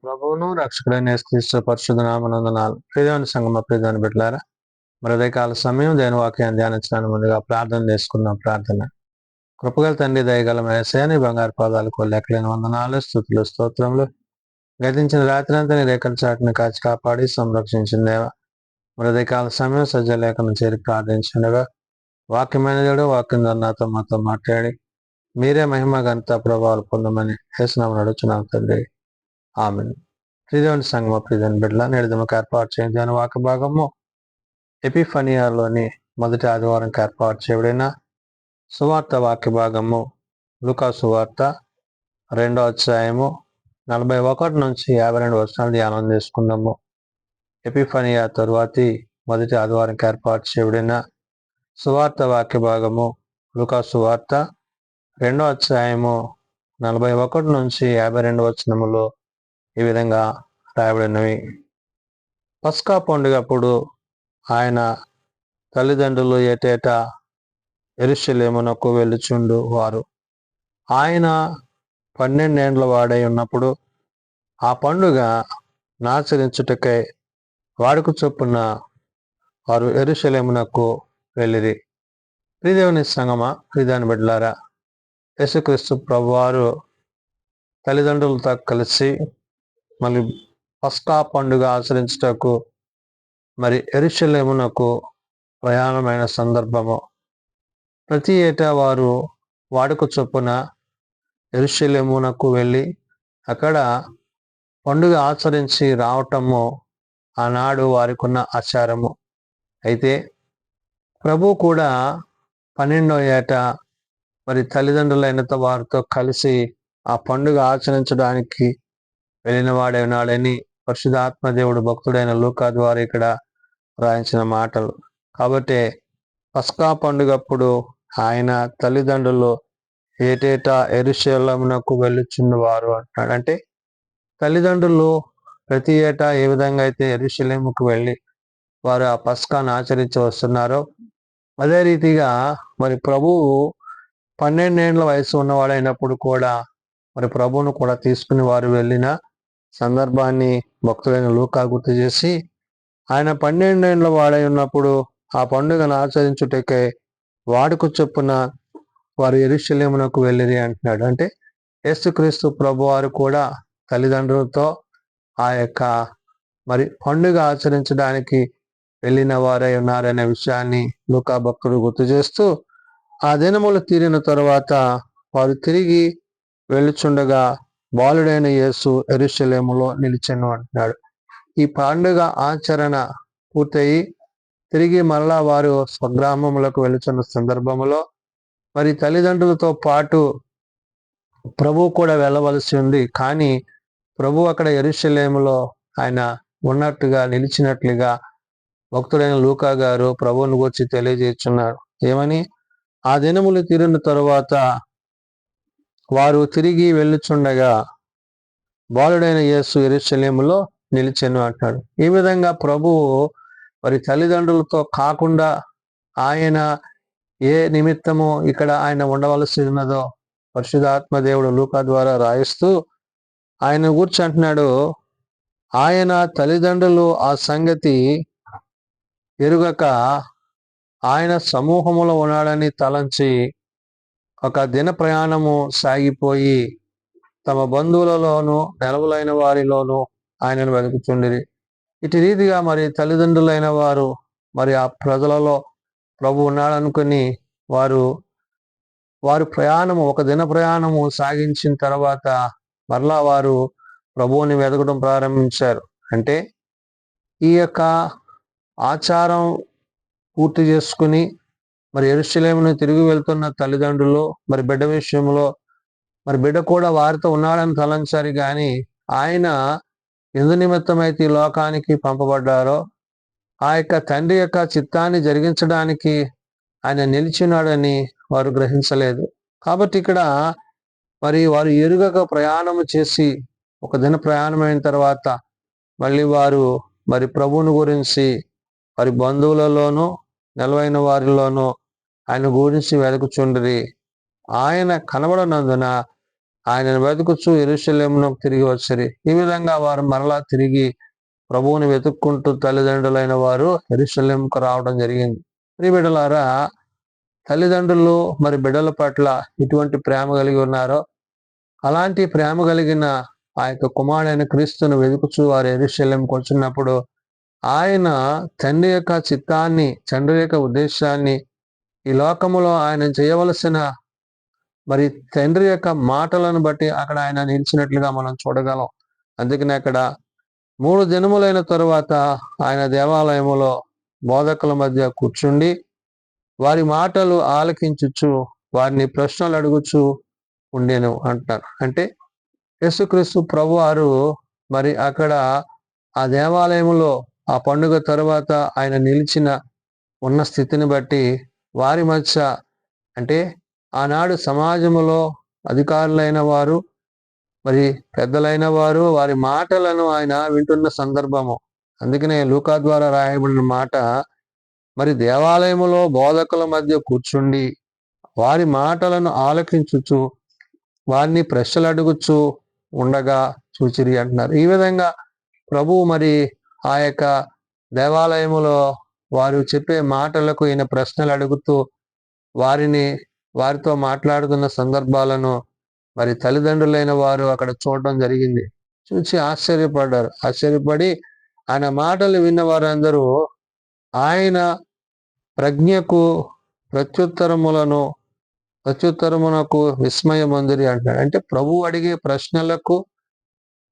ప్రభువును రక్షకుడైన యేసుక్రీస్తు పరిశుద్ధ నామమునందునాలు ప్రియదేవుని సంగమ ప్రియదేవుని బిడ్డలారా మరి ఉదయకాల సమయం దేని వాక్యాన్ని ధ్యానించడానికి ముందుగా ప్రార్థన చేసుకున్నాం. ప్రార్థన కృపగల తండ్రి దయగల యేసయ్య బంగారు పాదాలకు లెక్కలేని వందనాలు స్తుతులు స్తోత్రములు. గతించిన రాత్రి అంతా నీ రేఖల చాటును కాచి కాపాడి సంరక్షించిన దేవా మరి ఉదయకాల సమయం సజ్జ లేఖను చేరి ప్రార్థించినగా వాక్యమైన దేవుడు వాక్యం ద్వారా నాతో మాతో మాట్లాడి మీరే మహిమ ఘనత ప్రభావాలు పొందమని యేసునామమున అడుగుచున్నాం తండ్రి. ఆమేన్. ప్రియదేవుని సంగమ ప్రియదేవుని బిడ్డల నేడుదమకు ఏర్పాటు చేయని వాక్య భాగము ఎపిఫనియాలోని మొదటి ఆదివారంకి ఏర్పాటు చేయబడిన సువార్త వాక్య భాగము లూకా సువార్త 2వ అధ్యాయము 41 నుంచి 52 వచనాలు ధ్యానం చేసుకుందాము. ఎపిఫనియా తరువాతి మొదటి ఆదివారంకి ఏర్పాటు చేయబడిన సువార్త వాక్య భాగము లూకా సువార్త 2వ అధ్యాయము 41 నుంచి 52 వచనములు ఈ విధంగా రాయబడినవి. పస్కా పండుగప్పుడు ఆయన తల్లిదండ్రులు ఏటేటా యెరూషలేమునకు వెళ్ళుచుండు వారు. ఆయన 12 ఏండ్ల వాడై ఉన్నప్పుడు ఆ పండుగ నాచరించుటకై వాడుక చొప్పున వారు యెరూషలేమునకు వెళ్ళిరి. ప్రియదేవుని సంగమ ప్రియదేవుని బిడ్డలారా, యేసుక్రీస్తు ప్రభువారు తల్లిదండ్రులతో కలిసి మళ్ళీ పస్కా పండుగ ఆచరించుటకు మరి యెరూషలేమునకు ప్రయాణమైన సందర్భము. ప్రతి ఏటా వారు వాడుక చొప్పున యెరూషలేమునకు వెళ్ళి అక్కడ పండుగ ఆచరించి రావటము ఆనాడు వారికి ఉన్న ఆచారము. అయితే ప్రభు కూడా 12వ ఏట మరి తల్లిదండ్రులైన వారితో కలిసి ఆ పండుగ ఆచరించడానికి వెళ్ళిన వాడే ఉన్నాడని పరిశుద్ధాత్మ దేవుడు భక్తుడైన లూకా ద్వారా ఇక్కడ రాయించిన మాటలు. కాబట్టి పస్కా పండుగప్పుడు ఆయన తల్లిదండ్రులు ఏటేటా యెరూషలేమునకు వెళ్ళుచున్నవారు అంటున్నాడు. అంటే తల్లిదండ్రులు ప్రతి ఏటా ఏ విధంగా అయితే యెరూషలేముకు వెళ్ళి వారు ఆ పస్కాను ఆచరించి వస్తున్నారో అదే రీతిగా మరి ప్రభువు 12 ఏండ్ల వయసు ఉన్నవాడైనప్పుడు కూడా మరి ప్రభువును కూడా తీసుకుని వారు వెళ్ళిన సందర్భాన్ని భక్తుడైన లూకా గుర్తు చేసి ఆయన 12 ఏండ్ల వాడై ఉన్నప్పుడు ఆ పండుగను ఆచరించుటకై వాడుక చొప్పున వారు యెరూషలేమునకు వెళ్ళిరి అంటున్నాడు. అంటే యేసుక్రీస్తు ప్రభువారు కూడా తల్లిదండ్రులతో ఆ యొక్క మరి పండుగ ఆచరించడానికి వెళ్ళిన వారై ఉన్నారనే విషయాన్ని లూకా భక్తుడు గుర్తు చేస్తూ ఆ దినములు తీరిన తరువాత వారు తిరిగి వెళ్ళుచుండగా బాలుడైన యేసు యెరూషలేములో నిలిచెను అంటున్నాడు. ఈ పండుగ ఆచరణ పూర్తయి తిరిగి మరలా వారు స్వగ్రామములకు వెళుచున్న సందర్భంలో మరి తల్లిదండ్రులతో పాటు ప్రభు కూడా వెళ్ళవలసి ఉంది. కానీ ప్రభు అక్కడ యెరూషలేములో ఆయన ఉన్నట్టుగా నిలిచినట్లుగా భక్తుడైన లూకా గారు ప్రభువును గురించి తెలియజేస్తున్నారు. ఏమని? ఆ దినములు తీరిన తరువాత వారు తిరిగి వెళ్ళుచుండగా బాలుడైన యేసు యెరూషలేములో నిలిచెను అంటాడు. ఈ విధంగా ప్రభువు మరి తల్లిదండ్రులతో కాకుండా ఆయన ఏ నిమిత్తము ఇక్కడ ఆయన ఉండవలసి ఉన్నదో పరిశుద్ధాత్మ దేవుడు లూకా ద్వారా రాయిస్తూ ఆయన గురించి అంటున్నాడు. ఆయన తల్లిదండ్రులు ఆ సంగతి ఎరుగక ఆయన సమూహములో ఉన్నాడని తలంచి ఒక దిన ప్రయాణము సాగిపోయి తమ బంధువులలోనూ నెలవులైన వారిలోనూ ఆయనను వెతుకుచుండిరి. ఇటు రీతిగా మరి తల్లిదండ్రులైన వారు మరి ఆ ప్రజలలో ప్రభు ఉన్నాడనుకుని వారు ప్రయాణము ఒక దిన ప్రయాణము సాగించిన తర్వాత మరలా వారు ప్రభువుని వెతకడం ప్రారంభించారు. అంటే ఈ యొక్క ఆచారం పూర్తి చేసుకుని మరి యెరూషలేమును తిరిగి వెళ్తున్న తల్లిదండ్రులు మరి బిడ్డ విషయంలో మరి బిడ్డ కూడా వారితో ఉన్నాడని తలంచారు. కానీ ఆయన ఎందు నిమిత్తమైతే ఈ లోకానికి పంపబడ్డారో ఆ యొక్క తండ్రి యొక్క చిత్తాన్ని జరిగించడానికి ఆయన నిలిచినాడని వారు గ్రహించలేదు. కాబట్టి ఇక్కడ మరి వారు ఎరుగక ప్రయాణము చేసి ఒక దిన ప్రయాణమైన తర్వాత మళ్ళీ వారు మరి ప్రభువుని గురించి వారి బంధువులలోనూ నెలవైన వారిలోనూ ఆయన గురించి వెతుకుచుండిరి. ఆయన కనబడనందున ఆయనను వెతుకుచూ యెరూషలేమునకు తిరిగి వచ్చిరి. ఈ విధంగా వారు మరలా తిరిగి ప్రభువుని వెతుక్కుంటూ తల్లిదండ్రులైన వారు యెరూషలేముకు రావడం జరిగింది. ప్రియబిడ్డలారా, తల్లిదండ్రులు మరి బిడ్డల పట్ల ఎటువంటి ప్రేమ కలిగి ఉన్నారో అలాంటి ప్రేమ కలిగిన ఆ యొక్క కుమారుడైన క్రీస్తును వెతుకుచూ వారు యెరూషలేముకు వచ్చినప్పుడు ఆయన తండ్రి యొక్క చిత్తాన్ని, తండ్రి యొక్క ఉద్దేశాన్ని, ఈ లోకములో ఆయన చేయవలసిన మరి తండ్రి యొక్క మాటలను బట్టి అక్కడ ఆయన నిలిచినట్లుగా మనం చూడగలం. అందుకని అక్కడ 3 దినములైన తరువాత ఆయన దేవాలయములో బోధకుల మధ్య కూర్చుండి వారి మాటలు ఆలకించుచు వారిని ప్రశ్నలు అడుగుచు ఉండెను అంటారు. అంటే యేసుక్రీస్తు ప్రభువారు మరి అక్కడ ఆ దేవాలయములో ఆ పండుగ తరువాత ఆయన నిలిచిన ఉన్న స్థితిని బట్టి వారి మధ్య, అంటే ఆనాడు సమాజములో అధికారులైన వారు మరి పెద్దలైన వారు వారి మాటలను ఆయన వింటున్న సందర్భము. అందుకనే లూకా ద్వారా రాయబడిన మాట, మరి దేవాలయములో బోధకుల మధ్య కూర్చుండి వారి మాటలను ఆలకించుచు వారిని ప్రశ్నలు అడుగుచు ఉండగా చూచిరి అంటున్నారు. ఈ విధంగా ప్రభువు మరి ఆ యొక్క దేవాలయములో వారు చెప్పే మాటలకు ఈయన ప్రశ్నలు అడుగుతూ వారితో మాట్లాడుతున్న సందర్భాలను మరి తల్లిదండ్రులైన వారు అక్కడ చూడటం జరిగింది. చూసి ఆశ్చర్యపడ్డారు. ఆశ్చర్యపడి ఆయన మాటలు విన్న వారందరూ ఆయన ప్రజ్ఞకు ప్రత్యుత్తరమునకు విస్మయమందిరి అంటాడు. అంటే ప్రభు అడిగే ప్రశ్నలకు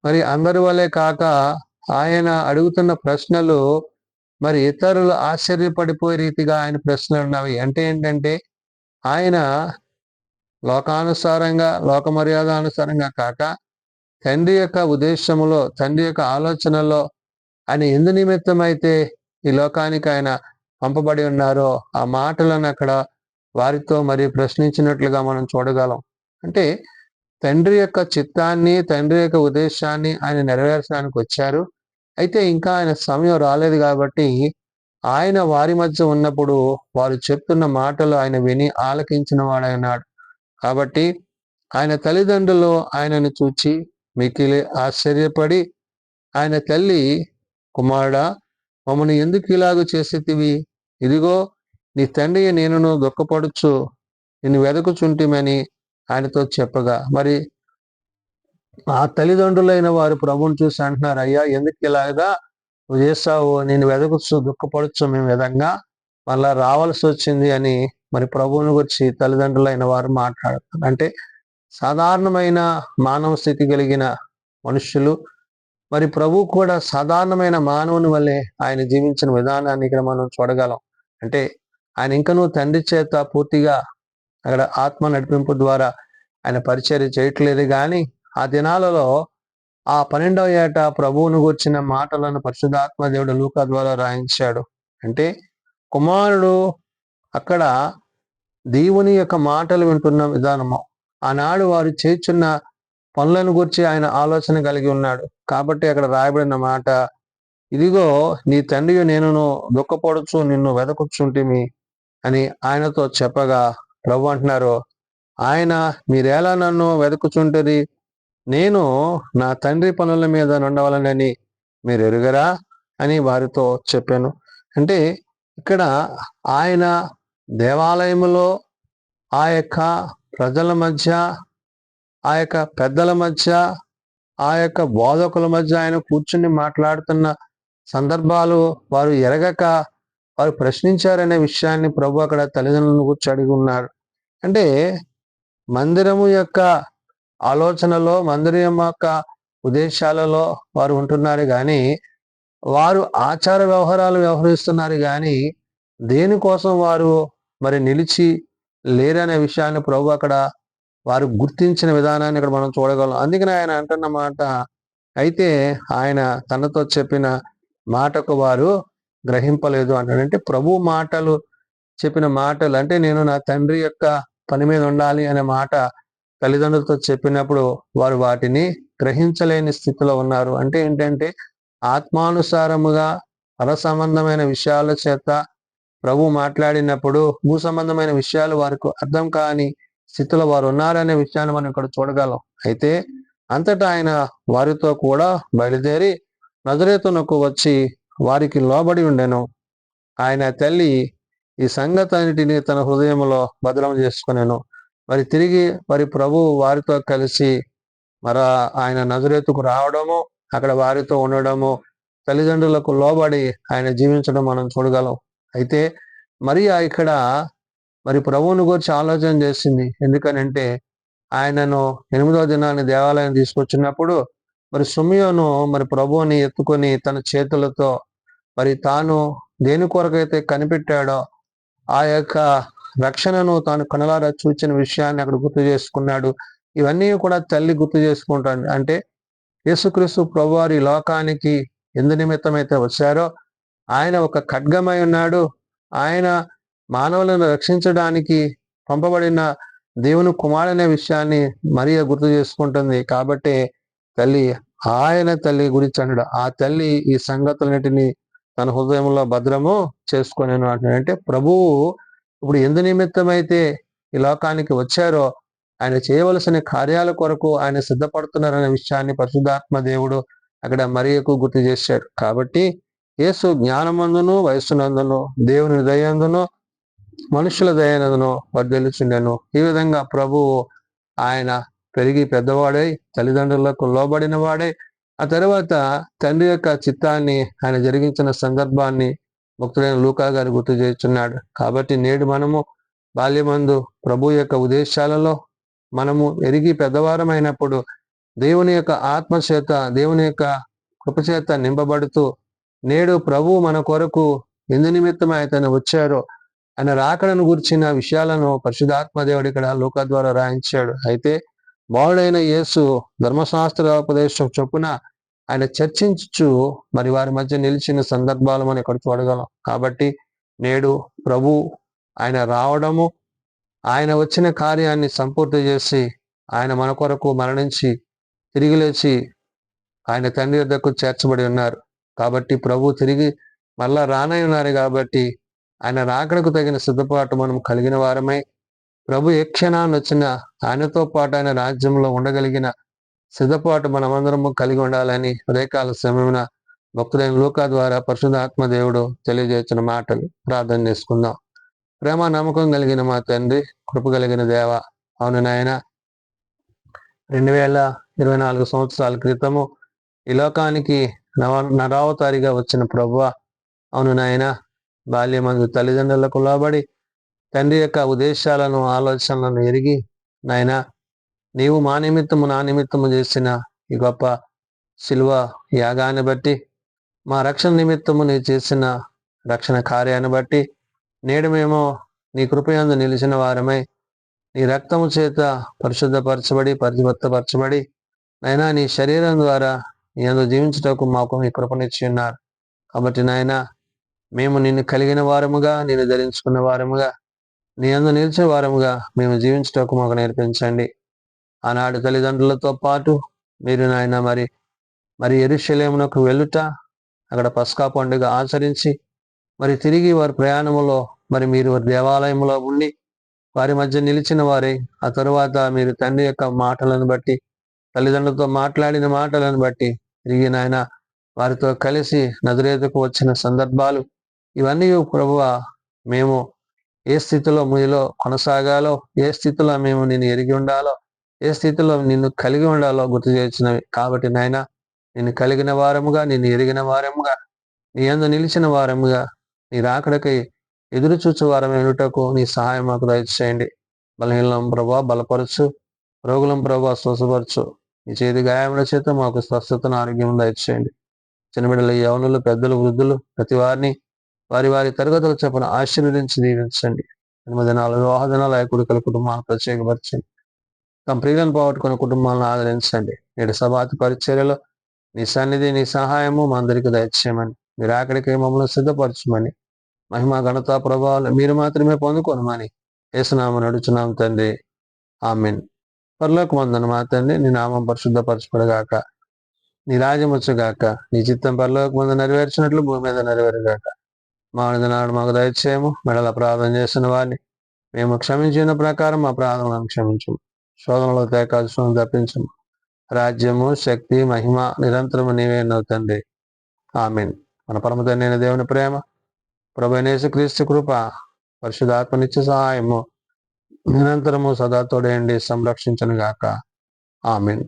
మరి అందరి వలె కాక ఆయన అడుగుతున్న ప్రశ్నలు మరి ఇతరులు ఆశ్చర్యపడిపోయే రీతిగా ఆయన ప్రశ్నలు ఉన్నవి. అంటే ఏంటంటే ఆయన లోకానుసారంగా, లోక మర్యాదానుసారంగా కాక తండ్రి యొక్క ఉద్దేశములో, తండ్రి యొక్క ఆలోచనలో ఆయన ఎందు నిమిత్తమైతే ఈ లోకానికి ఆయన పంపబడి ఉన్నారో ఆ మాటలను అక్కడ వారితో మరి ప్రశ్నించినట్లుగా మనం చూడగలం. అంటే తండ్రి యొక్క చిత్తాన్ని, తండ్రి యొక్క ఉద్దేశాన్ని ఆయన నెరవేర్చడానికి వచ్చారు. అయితే ఇంకా ఆయన సమయం రాలేదు కాబట్టి ఆయన వారి మధ్య ఉన్నప్పుడు వారు చెప్తున్న మాటలు ఆయన విని ఆలకించిన వాడైనాడు. కాబట్టి ఆయన తల్లిదండ్రులు ఆయనను చూచి మిక్కిలి ఆశ్చర్యపడి ఆయన తల్లి, కుమారుడా, మమ్మల్ని ఎందుకు ఇలాగ చేసేతివి? ఇదిగో నీ తండ్రి నేనును దుఃఖపడుచు నిన్ను వెదకుచుంటిమని ఆయనతో చెప్పగా, మరి ఆ తల్లిదండ్రులైన వారు ప్రభువుని చూసి అంటున్నారు, అయ్యా ఎందుకు ఇలాగా నువ్వు చేస్తావు? నేను వెదకుచు దుఃఖపడుచు మేము విధంగా మళ్ళా రావాల్సి వచ్చింది అని మరి ప్రభువుని గురించి తల్లిదండ్రులైన వారు మాట్లాడుతారు. అంటే సాధారణమైన మానవ స్థితి కలిగిన మనుషులు, మరి ప్రభు కూడా సాధారణమైన మానవుని వల్లే ఆయన జీవించిన విధానాన్ని ఇక్కడ మనం చూడగలం. అంటే ఆయన ఇంకనూ తండ్రి చేత పూర్తిగా అక్కడ ఆత్మ నడిపింపు ద్వారా ఆయన పరిచర్య చేయట్లేదు. కానీ ఆ దినాలలో ఆ 12వ ఏట ప్రభువును గూర్చిన మాటలను పరిశుద్ధాత్మ దేవుడు లూకా ద్వారా రాయించాడు. అంటే కుమారుడు అక్కడ దేవుని యొక్క మాటలు వింటున్న విధానము, ఆనాడు వారు చేస్తున్న పనులను గురించి ఆయన ఆలోచన కలిగి ఉన్నాడు. కాబట్టి అక్కడ రాయబడిన మాట, ఇదిగో నీ తండ్రి నేనును దుఃఖపడుచు నిన్ను వెదకుచుంటిమి అని ఆయనతో చెప్పగా ప్రభు అంటున్నారు, ఆయన మీరేలా నన్ను వెదకుచుంటరి? నేను నా తండ్రి పనుల మీద నుండవలనని మీరు ఎరుగరా అని వారితో చెప్పాను. అంటే ఇక్కడ ఆయన దేవాలయములో ఆ యొక్క ప్రజల మధ్య, ఆ యొక్క పెద్దల మధ్య, ఆ యొక్క బోధకుల మధ్య ఆయన కూర్చుని మాట్లాడుతున్న సందర్భాలు వారు ఎరగక వారు ప్రశ్నించారనే విషయాన్ని ప్రభు అక్కడ తల్లిదండ్రులను కూర్చో అడిగి ఉన్నారు. అంటే మందిరము యొక్క ఆలోచనలో, మందిరం యొక్క ఉద్దేశాలలో వారు ఉంటున్నారు కానీ వారు ఆచార వ్యవహారాలు వ్యవహరిస్తున్నారు కానీ దేనికోసం వారు మరి నిలిచి లేరనే విషయాన్ని ప్రభు అక్కడ వారు గుర్తించిన విధానాన్ని ఇక్కడ మనం చూడగలం. అందుకని ఆయన అంటున్న మాట, అయితే ఆయన తనతో చెప్పిన మాటకు వారు గ్రహింపలేదు అంటాడు. అంటే ప్రభు మాటలు చెప్పిన మాటలు, అంటే నేను నా తండ్రి యొక్క పని మీద ఉండాలి అనే మాట తల్లిదండ్రులతో చెప్పినప్పుడు వారు వాటిని గ్రహించలేని స్థితిలో ఉన్నారు. అంటే ఏంటంటే ఆత్మానుసారముగా పర సంబంధమైన విషయాల చేత ప్రభు మాట్లాడినప్పుడు భూ సంబంధమైన విషయాలు వారికి అర్థం కాని స్థితిలో వారు ఉన్నారనే విషయాన్ని మనం ఇక్కడ చూడగలం. అయితే అంతటా ఆయన వారితో కూడా బయలుదేరి నజరేతునకు వచ్చి వారికి లోబడి ఉండెను. ఆయన తల్లి ఈ సంగతన్నిటిని తన హృదయంలో భద్రం చేసుకునేను. మరి తిరిగి మరి ప్రభు వారితో కలిసి ఆయన నజరేతుకు రావడము, అక్కడ వారితో ఉండడము, తల్లిదండ్రులకు లోబడి ఆయన జీవించడం మనం చూడగలం. అయితే మరియా ఇక్కడ మరి ప్రభువుని గురించి ఆలోచన చేసింది. ఎందుకనంటే ఆయనను 8వ దినాన్ని దేవాలయం తీసుకొచ్చినప్పుడు మరి సిమియోను మరి ప్రభువుని ఎత్తుకొని తన చేతులతో మరి తాను దేని కొరకైతే కనిపెట్టాడో ఆ యొక్క రక్షణను తాను కనులారా చూచిన విషయాన్ని అక్కడ గుర్తు చేసుకున్నాడు. ఇవన్నీ కూడా తల్లి గుర్తు చేసుకుంటాడు. అంటే యేసుక్రీస్తు ప్రభువారు ఈ లోకానికి ఎందు నిమిత్తమైతే వచ్చారో ఆయన ఒక ఖడ్గమై ఉన్నాడు. ఆయన మానవులను రక్షించడానికి పంపబడిన దేవుని కుమారుడనే విషయాన్ని మరియ గుర్తు చేసుకుంటుంది. కాబట్టి ఆయన తల్లి గురించి అన్నాడు. ఆ తల్లి ఈ సంగతులన్నిటిని తన హృదయంలో భద్రము చేసుకునేను అంటున్నాడు. అంటే ప్రభువు ఇప్పుడు ఎందు నిమిత్తమైతే ఈ లోకానికి వచ్చారో ఆయన చేయవలసిన కార్యాల కొరకు ఆయన సిద్ధపడుతున్నారనే విషయాన్ని పరిశుద్ధాత్మ దేవుడు అక్కడ మరియకు గుర్తు చేశాడు. కాబట్టి యేసు జ్ఞానమందును వయస్సునందును దేవుని దయందును మనుషుల దయనందును వర్ధిల్లుచుండెను. ఈ విధంగా ప్రభువు ఆయన పెరిగి పెద్దవాడై తల్లిదండ్రులకు లోబడిన వాడై ఆ తర్వాత తండ్రి యొక్క చిత్తాన్ని ఆయన జరిగించిన సందర్భాన్ని భక్తుడైన లూకా గారు గుర్తు చేస్తున్నాడు. కాబట్టి నేడు మనము బాల్యమందు ప్రభు యొక్క ఉద్దేశాలలో మనము ఎరిగి పెద్దవారమైనప్పుడు దేవుని యొక్క ఆత్మచేత దేవుని యొక్క కృపచేత నింపబడుతూ నేడు ప్రభు మన కొరకు ఎందు నిమిత్తం ఆయన వచ్చారో ఆయన రాకడను గురించిన విషయాలను పరిశుద్ధాత్మ దేవుడు ఇక్కడ లూకా ద్వారా రాయించాడు. అయితే బాలుడైన యేసు ధర్మశాస్త్రోపదేశం చొప్పున ఆయన చర్చించు మరి వారి మధ్య నిలిచిన సందర్భాలు మనం ఇక్కడ చూడగలం. కాబట్టి నేడు ప్రభు ఆయన రావడము, ఆయన వచ్చిన కార్యాన్ని సంపూర్తి చేసి ఆయన మన కొరకు మరణించి తిరిగి లేచి ఆయన తండ్రి వద్దకు చేర్చబడి ఉన్నారు. కాబట్టి ప్రభు తిరిగి మళ్ళా రానై ఉన్నారు. కాబట్టి ఆయన రాకడకు తగిన సిద్ధపాటు మనం కలిగిన వారమై ప్రభు ఏ క్షణాన్ని వచ్చిన ఆయనతో పాటు ఆయన రాజ్యంలో ఉండగలిగిన సిద్ధపాటు మనమందరము కలిగి ఉండాలని ఉదయకాల సమయమున భక్తులైన లూకా ద్వారా పరిశుద్ధాత్మ దేవుడు తెలియజేసిన మాటలు ప్రార్థన చేసుకుందాం. ప్రేమ నమ్మకం కలిగిన మా తండ్రి, కృప కలిగిన దేవ, అవును నాయన 2024 సంవత్సరాల క్రితము ఈ లోకానికి నరావతారిగా వచ్చిన ప్రభువ, అవును నాయన బాల్యమందు తల్లిదండ్రులకు లోబడి తండ్రి యొక్క ఉద్దేశాలను ఆలోచనలను ఎరిగి నాయన నీవు మా నిమిత్తము నా నిమిత్తము చేసిన ఈ గొప్ప శిలువ యాగాన్ని బట్టి మా రక్షణ నిమిత్తము నీవు చేసిన రక్షణ కార్యాన్ని బట్టి నేడు మేము నీ కృపయందు నిలిచిన వారమై నీ రక్తము చేత పరిశుద్ధపరచబడి పరివర్తపరచబడి నైనా నీ శరీరం ద్వారా నీ అందు జీవించుటకు మాకు నీ కృపనిచ్చి ఉన్నారు. కాబట్టి నాయన మేము నిన్ను కలిగిన వారముగా, నిన్ను ధరించుకున్న వారముగా, నీ అందు నిలిచిన వారముగా మేము జీవించుటకు మాకు నేర్పించండి. ఆనాడు తల్లిదండ్రులతో పాటు మీరు నాయన మరి యెరూషలేమునకు వెళ్ళుట, అక్కడ పస్కా పండుగ ఆచరించి మరి తిరిగి వారి ప్రయాణములో మరి మీరు దేవాలయంలో ఉండి వారి మధ్య నిలిచిన వారే ఆ తరువాత మీరు తండ్రి యొక్క మాటలను బట్టి తల్లిదండ్రులతో మాట్లాడిన మాటలను బట్టి తిరిగి నాయన వారితో కలిసి నజరేతుకు వచ్చిన సందర్భాలు ఇవన్నీ ప్రభువా మేము ఏ స్థితిలో మీలో కొనసాగాలో, ఏ స్థితిలో మేము నిన్ను ఎరిగి ఉండాలో, ఏ స్థితిలో నిన్ను కలిగి ఉండాలో గుర్తు చేసినవి. కాబట్టి నాయన నిన్ను కలిగిన వారముగా, నిన్ను ఎరిగిన వారముగా, నీ యందు నిలిచిన వారముగా, నీ రాకడకై ఎదురు చూచు వారమైనటకు నీ సహాయం మాకు దయచేయండి. బలహీనం ప్రభా బలపరచు, రోగులం ప్రభా స్వస్థపరచు. నీ చేతి గాయముల చేత మాకు స్వస్థతను ఆరోగ్యం దయచేయండి. చిన్నబిడ్డలు, యవనులు, పెద్దలు, వృద్ధులు ప్రతి వారిని వారి వారి తరగతుల చెప్పను ఆశీర్వదించి దీవించండి. 8 దినాలు వివాహ దినాలు కుడికల కుటుంబాలను ప్రత్యేకపరచండి. తమ ప్రియులను పోగొట్టుకున్న కుటుంబాలను ఆదరించండి. నేడు సభాతి పరిచర్యలో నీ సన్నిధి, నీ సహాయము మా అందరికీ దయచేయమని, మీరు అక్కడికి మమ్మల్ని సిద్ధపరచమని, మహిమ ఘనత ప్రభావాలు మీరు మాత్రమే పొందుకోనమని యేసునామమున నడుచున్నాం తండ్రి, ఆమేన్. పరలోకమందున్న మా తండ్రి, నీ నామం పరిశుద్ధపరచబడుగాక, నీ రాజ్యం వచ్చుగాక, నీ చిత్తం పరలోకమందు నెరవేర్చినట్లు భూమి మీద నెరవేరుగాక. మా నాడు మాకు దయచేయము, మెడల ప్రార్థన చేసిన వారిని మేము క్షమించిన ప్రకారం మా ప్రార్థనలను క్షమించము. శోధనలో తేకాల్సిన తప్పించము. రాజ్యము, శక్తి, మహిమ నిరంతరము నీవేనవు తండ్రి. ఆమేన్. మన పరమ తండ్రి అయిన దేవుని ప్రేమ, ప్రభువైన యేసుక్రీస్తు కృప, పరిశుద్ధాత్మ నిత్య సహాయము నిరంతరము సదా తోడేయండి, సంరక్షించును గాక. ఆమేన్.